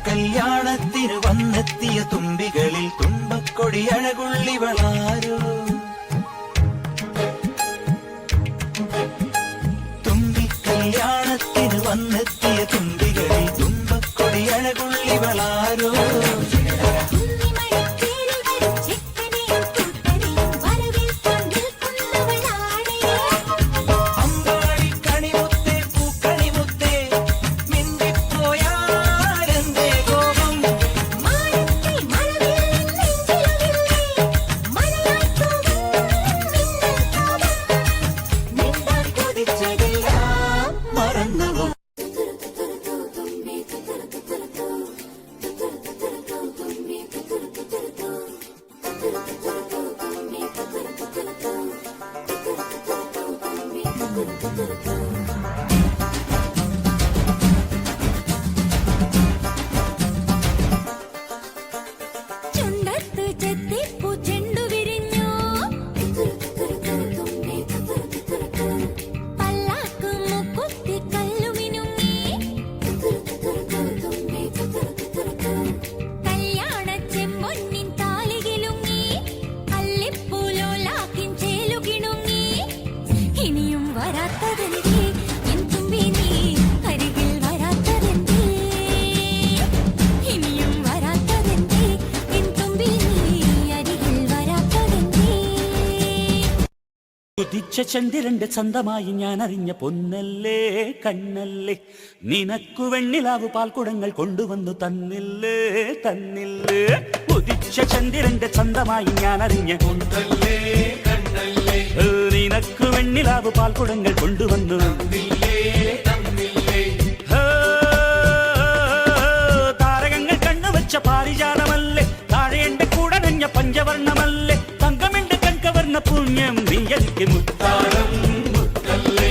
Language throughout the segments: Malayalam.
കല്യാണത്തിന് വന്നെത്തിയ തുമ്പികളിൽ തുമ്പക്കൊടിയഴകുള്ളിവളാരോ തുമ്പിക്കല്യാണത്തിന് വന്നെത്തിയ തുമ്പികളിൽ തുമ്പക്കൊടിയഴകുള്ളിവളാരോ ഉദിച്ച ചന്ദ്രന്റെ ചന്തമായി ഞാൻ അറിഞ്ഞ പൊന്നല്ലേ കണ്ണല്ലേ നിനക്കു വെണ്ണിലാവു പാൽക്കുടങ്ങൾ കൊണ്ടുവന്നു തന്നില്ലേ തന്നില്ലേ ഉദിച്ച ചന്ദ്രന്റെ ചന്തമായി ഞാൻ അറിഞ്ഞ പൊന്നല്ലേ കണ്ണല്ലേ നിനക്കു വെണ്ണിലാവു പാൽക്കുടങ്ങൾ കൊണ്ടുവന്നു താരകങ്ങൾ കണ്ണുവച്ച പാരിജാതമല്ലേ താഴെ എന്റെ കൂടെ നഞ്ഞ പഞ്ചവർണ്ണമല്ലേ തങ്കമെന്റെ കൺകവർണ്ണ പുണ്യം നീയലിക്ക് മുത്താരം മുത്തല്ലേ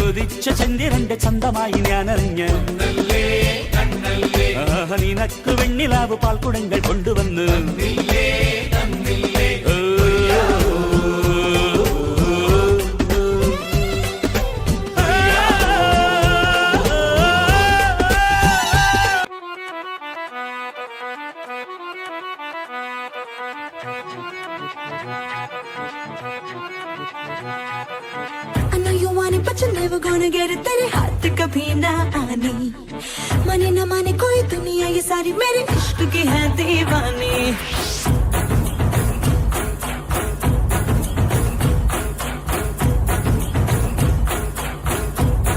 ഉദിച്ച ചന്ദ്രന്റെ ചന്തമായി ഞാൻ അറിഞ്ഞ നിനക്ക് വെണ്ണിലാവ് പാൽക്കുടങ്ങൾ കൊണ്ടുവന്ന് I know you want it, but you're never gonna get it. तेरे हाथ कभी ना आनी माने ना माने कोई दुनिया ये सारी मेरे इश्क की है दीवानी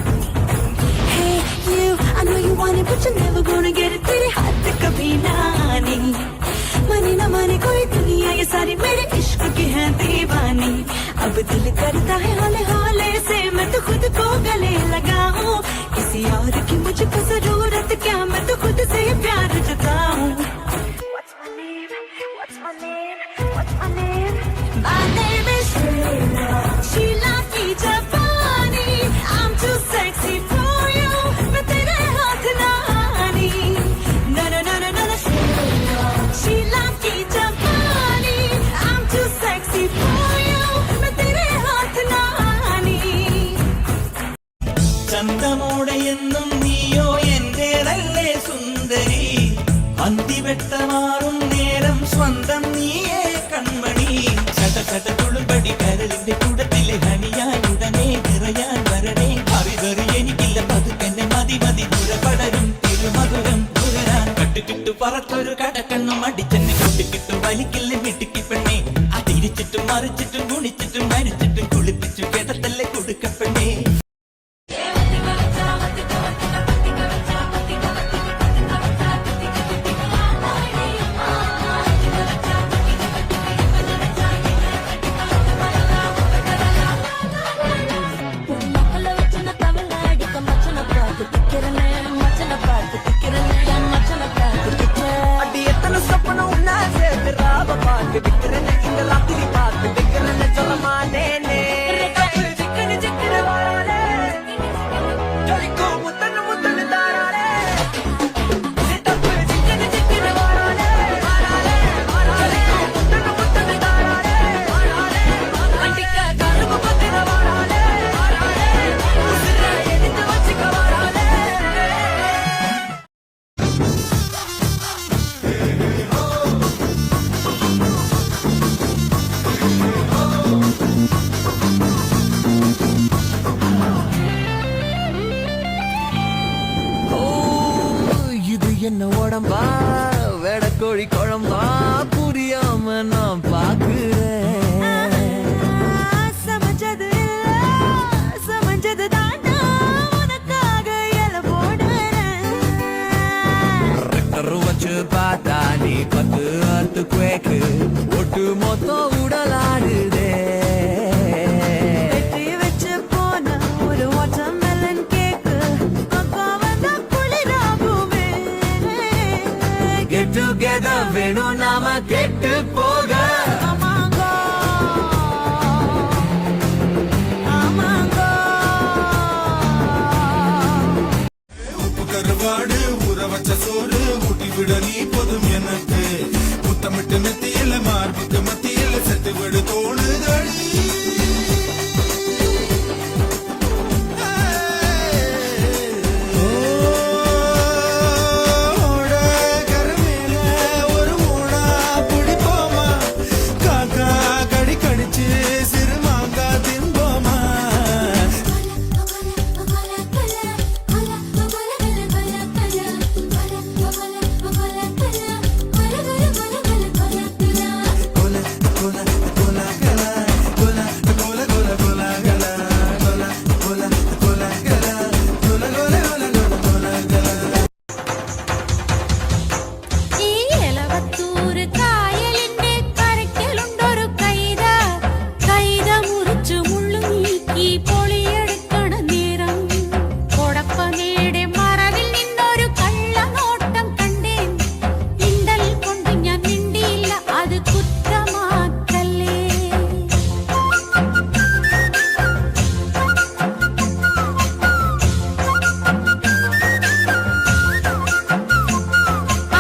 Hey you, I know you want it, but you're never gonna get it. तेरे हाथ कभी ना आनी माने ना माने कोई दुनिया ये सारी मेरे इश्क की है दीवानी अब दिल करता है हौले हौले से मैं तो खुद को गले लगाऊं किसी और की मुझको जरूरत क्या मैं तो खुद से प्यार जताऊं What's my name? What's my name? What's my name? My name is Sheila की जापानी I'm too sexy for you मैं तेरे हाथ ना आनी No no no no no no Sheila की जापानी I'm too sexy for you मैं तेरे हाथ ना आनी ചന്തമോടെ എന്നും നീയോ എന്റേതല്ലേ സുന്ദരി അന്തിവെട്ടമാറും നേരം സ്വന്തം നീയേ കൺമണി ചട ചട തുളുമ്പടി കരളിന്റെ കൂടത്തിലെ ഹണിയാൻ ഉടനെ നിറയാൻ വരണേ അറിവറി എനിക്കില്ല പതുക്കെന്നെ മതി മതി പുറപടരും തിരുമധുരം പുകരാൻ കട്ടുകിട്ടു പറത്തൊരു കടക്കണ്ണും അടിച്ചെന്നെ കൊട്ടിക്കിട്ടു വലിക്കില്ല മിടുക്കി പെണ്ണേ അതിരിച്ചിട്ടും മറിച്ചിട്ടും ഗുണിച്ചിട്ടും മരിച്ചിട്ടും കുളിപ്പിച്ചു കേട്ടത്തല്ലേ കൊടുക്കപ്പെണ്ണേ என்ன உடம்பா வேடக்கோழி குழம்பா புரியாம நான் பாக்குறேன். சமைச்சது இல்ல சமைச்சது தாண்டா உனக்காக இல போடுறேன். ரெக்டர் வச்சு பார்த்தா நீ 10 அத்து குவேக்கு ஒட்டு மொத்தம் உடலாடுதே. வெட்டி வச்சு போன ஒரு வாட்டர்மெலன் கேக்கு அக்கா வந்தா குளிராகுமே. Get together வேணும் நாம கெட்டு போக. ஆமாங்கோ ஆமாங்கோ உப்பு கருவாடு ஊற வச்ச சோறு ஊட்டி விட நீ போதும் எனக்கு. முத்தமிட்டு நெத்தியில மார்புக்கு மத்தியில செத்து விடு தோணுதடி. ஓட கருமேல ஒரு மூணா பிடிப்போமா, காக்கா கடி கடிச்சு சிறு மாங்கா தின்போமா. Cola, cola, cola, cola, cola, cola, cola, cola, cola, cola, cola, cola, cola, cola, cola, cola, cola. ഈ എലവത്തൂര് കായലിന്റെ കരയ്ക്കലുണ്ടൊരു കൈത. കൈത മുറിച്ചു മുള്ളു നീക്കി പൊളിയെടുക്കണ നേരം കൊടപ്പനയുടെ മറവിൽ നിന്നൊരു കള്ളനോട്ടം കണ്ടേൻ. ഇണ്ടൽ കൊണ്ട് ഞാൻ മിണ്ടിയില്ല, അത് കുറ്റമാക്കല്ലേ.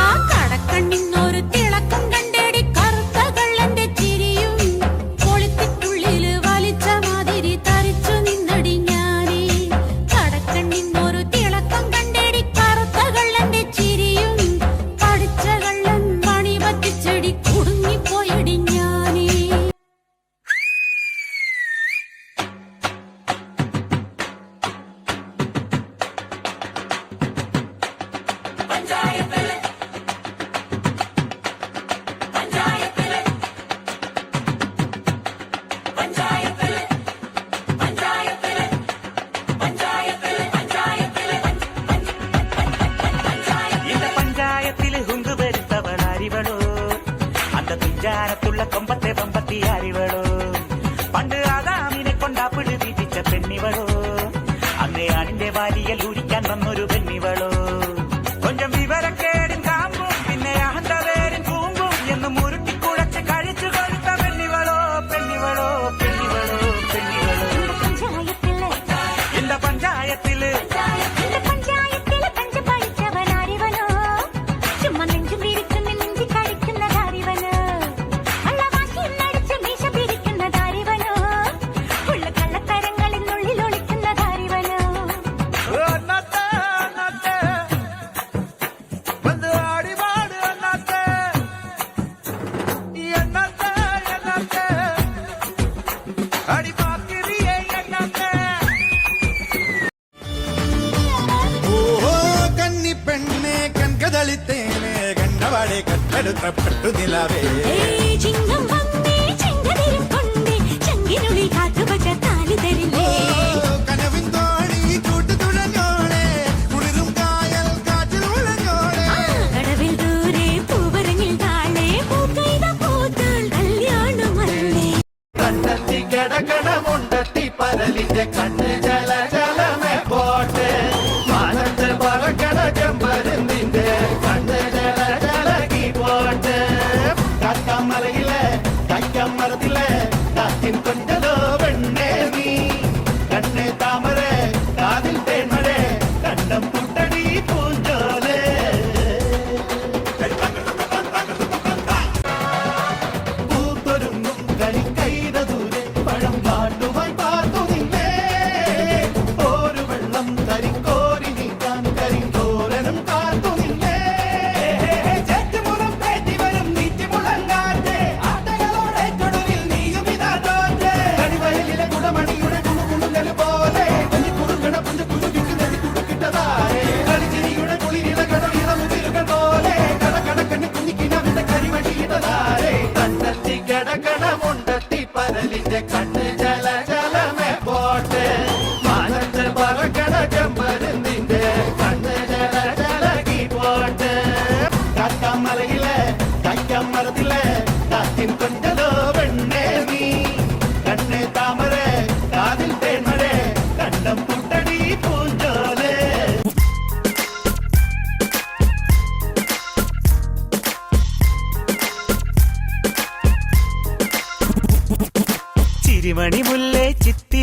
ആ കടക്കണ്ണിന്നൊരു തിളക്കം കണ്ടേടി കറുത്ത കള്ളന്റെ ചിരിയും. കൊളുത്തിട്ടുള്ളില് വലിച്ച മാതിരി തരിച്ചു നിന്നടി ഞാനേ. കടക്കണ്ണിന്നൊരു തിളക്കം കണ്ടേടി കറുത്ത കള്ളന്റെ ചിരിയും. പഠിച്ച കള്ളൻ മണി പറ്റിച്ചെടി കുടുങ്ങിപ്പോയടി ഞാനേ. இந்த பஞ்சாயத்தில் ஹுங்கு பெருத்தவள் அறிவளோ, அந்த துஞ்சாரத்துள்ள கொம்பத்தை பம்பத்தி அறிவளோ. പണ്ട് ആദാമിനെ കൊണ്ടാപ്പിട് വീതിച്ച പെണ്ണിവളോ, അന്നേ ആണിന്റെ വാരിയൽ ഊരിക്കാൻ വന്നൊരു പെണ്ണിവളോ. കൊഞ്ചം വിവരക്കേടിൻ കാമ്പും പിന്നെ അഹന്തവേരിൻ കൂമ്പും എന്ന് മുരുട്ടിക്കുഴച്ച് കഴിച്ചു കൊടുത്ത പെണ്ണിവളോ, പെണ്ണിവളോ, പെണ്ണിവളോ, പെണ്ണിവളോ. இந்த பஞ்சாயத்திല് പഞ്ച് പഠിച്ചവൻ അറിവനോ, ചുമ്മാ നെഞ്ചും പിരിക്കുന്ന നെഞ്ചി കടിക്കുന്നത് അറിവനോ, അള്ളവാക്കിന്നടിച്ച് മീശ പിരിക്കുന്നത് അറിവനോ, ഉള്ള കള്ളത്തരങ്ങളിനുള്ളിൽ ഒളിക്കുന്നത് അറിവനോ. അന്നത്തെ അന്നത്തെ വന്ന് ആടിപാട് അന്നത്തെ എന്നത്തെ എന്നത്തെ അടിപാക്കിരിയേ എന്നത്തെ. ഓഹോ കന്നി പെണ്ണെ കൺകതളിത്തേനെ കണ്ടവാടെ കട്ടെടുത്ത പെട്ടുനിലാവേ. ഏയ് ചിങ്ങം വന്നേ ചെങ്കതിരും കൊണ്ടേ ചങ്കിനുള്ളിൽ കാത്തുവച്ച താലി തരില്ലേ. കനവിൻ തോണി കൂട്ടുതുഴഞ്ഞോളെ കുളിരും കായൽ കാറ്റിൽ ഉളഞ്ഞോളെ. കടവിൽ ദൂരെ പൂവരങ്ങിൽ താഴെ പൂക്കൈത പൂത്താൽ കല്യാണമല്ലേ. കണ്ടെത്തി കിടക്കണ മുണ്ടത്തി പരലിന്റെ കണ്ണ് ജല ജലമേ പോട്ടെ. മാനത്ത് പറക്കണ ചെമ്പരുന്തിന്റെ കണ്ണ് ജല ജലകി പോട്ടെ. കാക്കാമലയിലെ കൈക്കമ്മരത്തിലെ കാറ്റിൻ കൊഞ്ചലോ വെണ്ണേ നീ. കണ്ണേ താമര കാതിൽ തേന്മഴ കണ്ടം പുട്ടടി പൂഞ്ചോലെ. പൂത്തൊരുങ്ങും കളിക്കൈത ദൂരെ പഴം പാട്ടുമായി പാർത്തു നിന്നേ.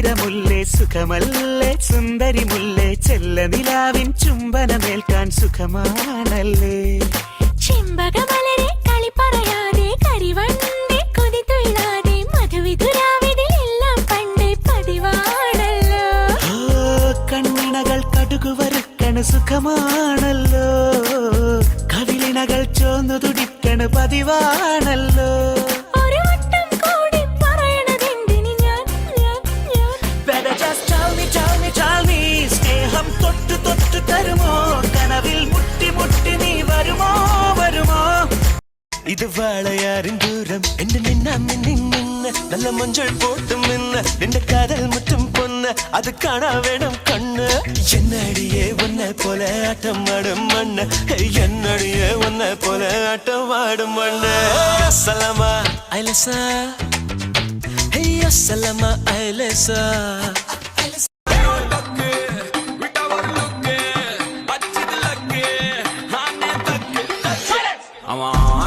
ചിത്തിരമുല്ലേ സുഖമല്ലേ സുന്ദരി മുല്ലേ ചെല്ല നിലാവിൻ ചുംബനമേൽക്കാൻ സുഖമാണല്ലേ ചെമ്പകമലരെ കളി പറയാതെ കരിവണ്ടി കൊതി തൊഴിലാതെ മധുവിധുരാവിതിലെല്ലാം പണ്ടേ പതിവാണല്ലോ ഓ കണ്ണിണകൾ കടുകു വറുക്കണ സുഖമാണല്ലോ കവിളിണകൾ ചോന്നു തുടിക്കണ പതിവാണല്ലോ ഒരു വട്ടം കൂടി പറയണതെന്തിന് ഞാൻ Better just tell me, tell me, tell me സ്നേഹം തൊട്ടു തൊട്ടു തരുമോ കനവിൽ മുട്ടി മുട്ടി നീ വരുമോ വരുമോ ഇത് വാളയാറിൻ ദൂരം എന്റെ നിന്നാമ്മി നിന്നെ നല്ല മഞ്ചൾ പോട്ടും നിന്ന് നിന്റെ കാതൽ മുറ്റും പൊന്ന് അത് കാണാ വേണം കണ്ണ് എന്നടിയെ ഒന്നെ പോലെ ആട്ടം ആടും മണ്ണ് എന്നടിയെ ഒന്നെ പോലെ ആട്ടം ആടും മണ്ണ് സലമ ഐലസ സലമ ഐലസ I'm on